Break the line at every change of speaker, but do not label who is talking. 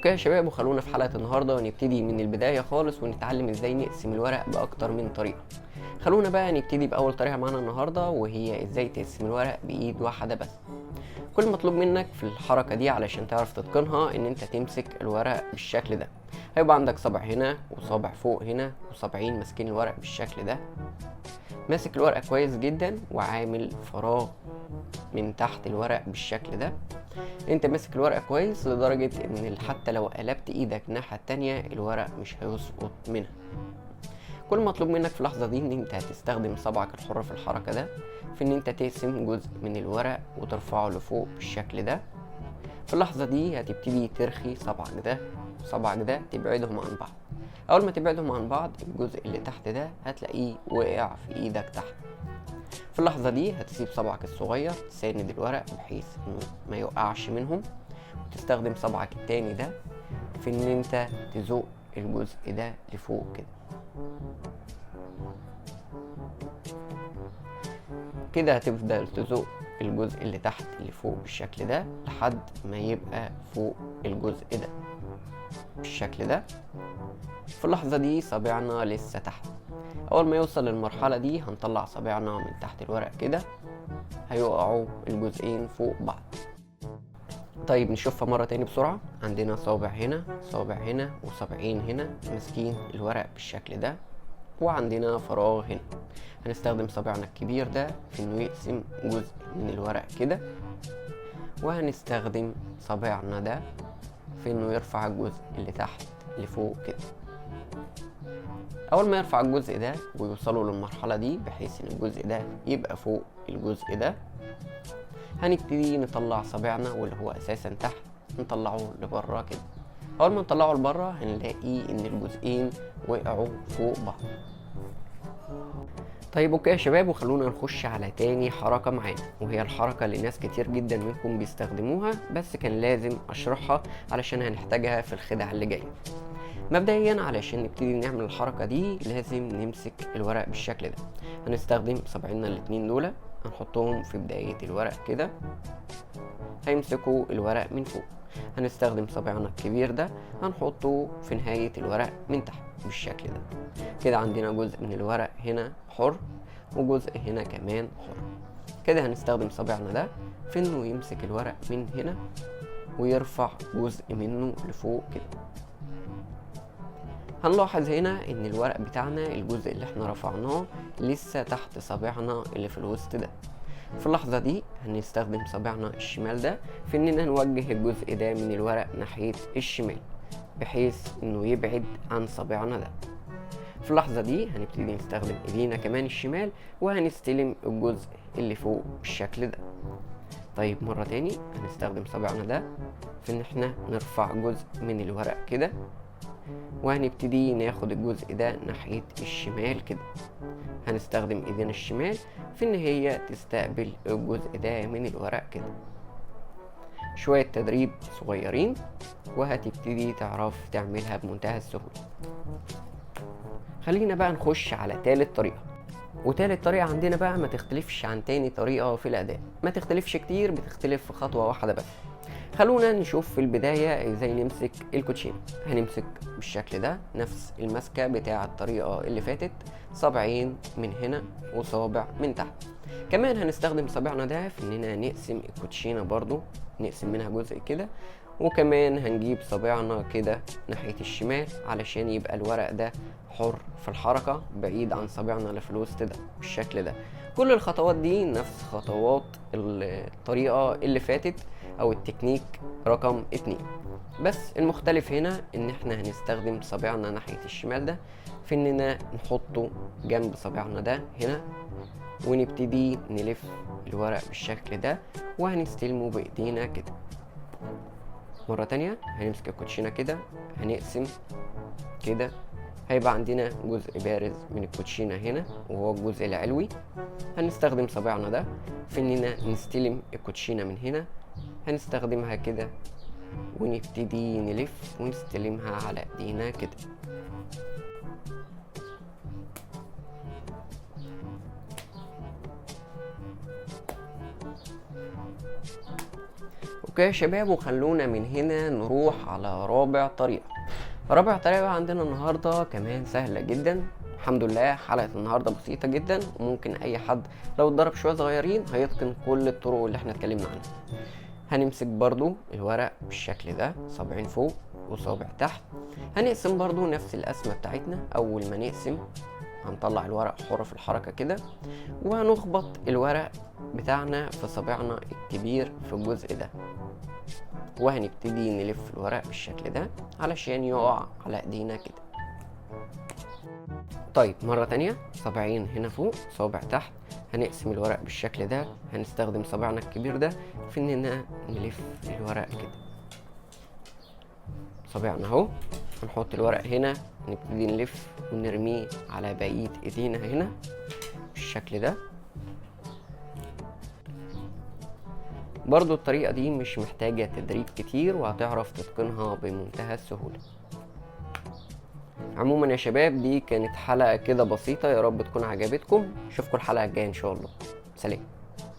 اوكي يا شباب، وخلونا في حلقة النهاردة ونبتدي من البداية خالص ونتعلم ازاي نقسم الورق بأكتر من طريقة. خلونا بقى نبتدي بأول طريقة معانا النهاردة، وهي ازاي تقسم الورق بإيد واحدة بس. كل مطلوب منك في الحركة دي علشان تعرف تتقنها ان انت تمسك الورق بالشكل ده. هيبقى عندك صابع هنا وصابع فوق هنا وصابعين ماسكين الورق بالشكل ده. ماسك الورقة كويس جدا وعامل فراغ من تحت الورق بالشكل ده. انت ماسك الورقة كويس لدرجة ان حتى لو قلبت ايدك الناحية التانية الورق مش هيسقط منها. كل مطلوب منك في اللحظة دي ان انت هتستخدم صبعك الحر في الحركة ده في ان انت تقسم جزء من الورق وترفعه لفوق بالشكل ده. في اللحظة دي هتبتدي ترخي صبعك ده وصبعك ده تبعدهم عن بعض. اول ما تبعدهم عن بعض الجزء اللي تحت ده هتلاقيه وقع في ايدك تحت. في اللحظة دي هتسيب صبعك الصغير تساند الورق بحيث انه ما يوقعش منهم، وتستخدم صبعك التاني ده في ان انت تزق الجزء ده لفوق كده. كده هتفضل تزق الجزء اللي تحت لفوق بالشكل ده لحد ما يبقى فوق الجزء ده بالشكل ده. في اللحظة دي صابعنا لسه تحت. اول ما يوصل للمرحلة دي هنطلع صابعنا من تحت الورق كده، هيقعوا الجزئين فوق بعض. طيب نشوفها مرة تاني بسرعة. عندنا صابع هنا صابع هنا وصابعين هنا ماسكين الورق بالشكل ده، وعندنا فراغ هنا. هنستخدم صابعنا الكبير ده في انه يقسم جزء من الورق كده، وهنستخدم صابعنا ده في انه يرفع الجزء اللي تحت لفوق كده. اول ما يرفع الجزء ده ويوصلوا للمرحلة دي بحيث ان الجزء ده يبقى فوق الجزء ده، هنبتدي نطلع صابعنا واللي هو اساسا تحت نطلعه لبره كده. اول ما نطلعه لبره هنلاقي ان الجزئين وقعوا فوق بعض. طيب اوكي يا شباب، وخلونا نخش على تاني حركة معانا، وهي الحركة اللي ناس كتير جدا منكم بيستخدموها، بس كان لازم اشرحها علشان هنحتاجها في الخدعة اللي جاية. مبدئيا علشان نبتدي نعمل الحركة دي لازم نمسك الورق بالشكل ده. هنستخدم صابعنا الاتنين دول، هنحطهم في بداية الورق كده، هيمسكوا الورق من فوق. هنستخدم صابعنا الكبير ده هنحطه في نهاية الورق من تحت بالشكل ده. كده عندنا جزء من الورق هنا حر وجزء هنا كمان حر. كده هنستخدم صابعنا ده في انه يمسك الورق من هنا ويرفع جزء منه لفوق كده. هنلاحظ هنا ان الورق بتاعنا الجزء اللي احنا رفعناه لسه تحت صابعنا اللي في الوسط ده. في اللحظة دي هنستخدم صابعنا الشمال ده في اننا نوجه الجزء ده من الورق ناحية الشمال بحيث انه يبعد عن صابعنا ده. في اللحظة دي هنبتدي نستخدم ايدينا كمان الشمال وهنستلم الجزء اللي فوق بالشكل ده. طيب مرة تاني هنستخدم صابعنا ده في ان احنا نرفع جزء من الورق كده، وهنبتدي ناخد الجزء ده ناحية الشمال كده. هنستخدم ايدينا الشمال في ان هي تستقبل الجزء ده من الورق كده. شوية تدريب صغيرين وهتبتدي تعرف تعملها بمنتهى السهولة. خلينا بقى نخش على تالت طريقة، وتالت طريقة عندنا بقى ما تختلفش عن تاني طريقة في الأداء، ما تختلفش كتير، بتختلف في خطوة واحدة بس. خلونا نشوف في البداية ازاي نمسك الكوتشينة. هنمسك بالشكل ده نفس المسكة بتاع الطريقة اللي فاتت، صابعين من هنا وصابع من تحت. كمان هنستخدم صابعنا ده في اننا نقسم الكوتشينة برضو، نقسم منها جزء كده، وكمان هنجيب صابعنا كده ناحية الشمال علشان يبقى الورق ده حر في الحركة بعيد عن صابعنا اللي في الوسط ده بالشكل ده. كل الخطوات دي نفس خطوات الطريقة اللي فاتت او التكنيك رقم 2، بس المختلف هنا ان احنا هنستخدم صابعنا ناحية الشمال ده في اننا نحطه جنب صابعنا ده هنا، ونبتدي نلف الورق بالشكل ده وهنستلمه بايدينا كده. مرة تانية هنمسك الكوتشينة كده، هنقسم كده، هيبقى عندنا جزء بارز من الكوتشينة هنا وهو الجزء العلوي. هنستخدم صابعنا ده في اننا نستلم الكوتشينة من هنا، هنستخدمها كده ونبتدي نلف ونستلمها على ايدينا كده. اوكي يا شباب، وخلونا من هنا نروح على رابع طريقة. رابع طريقة عندنا النهاردة كمان سهلة جدا. الحمد لله حلقة النهاردة بسيطة جدا، وممكن اي حد لو اتدرب شوية صغيرين هيتقن كل الطرق اللي احنا اتكلمنا عنها. هنمسك برضو الورق بالشكل ده، صابعين فوق وصابع تحت. هنقسم برضو نفس القسمة بتاعتنا. اول ما نقسم هنطلع الورق حر في الحركة كده، وهنخبط الورق بتاعنا في صابعنا الكبير في الجزء ده، وهنبتدي نلف الورق بالشكل ده علشان يقع على ايدينا كده. طيب مرة تانية، صابعين هنا فوق صابع تحت. هنقسم الورق بالشكل ده، هنستخدم صابعنا الكبير ده في اننا نلف الورق كده. صابعنا اهو، هنحط الورق هنا، نبتدي نلف ونرميه على بقية ايدينا هنا بالشكل ده. برضو الطريقة دي مش محتاجة تدريب كتير، وهتعرف تتقنها بمنتهى السهولة. عموما يا شباب، دي كانت حلقة كده بسيطة، يا رب تكون عجبتكم. اشوفكم الحلقة الجاية ان شاء الله. سلام.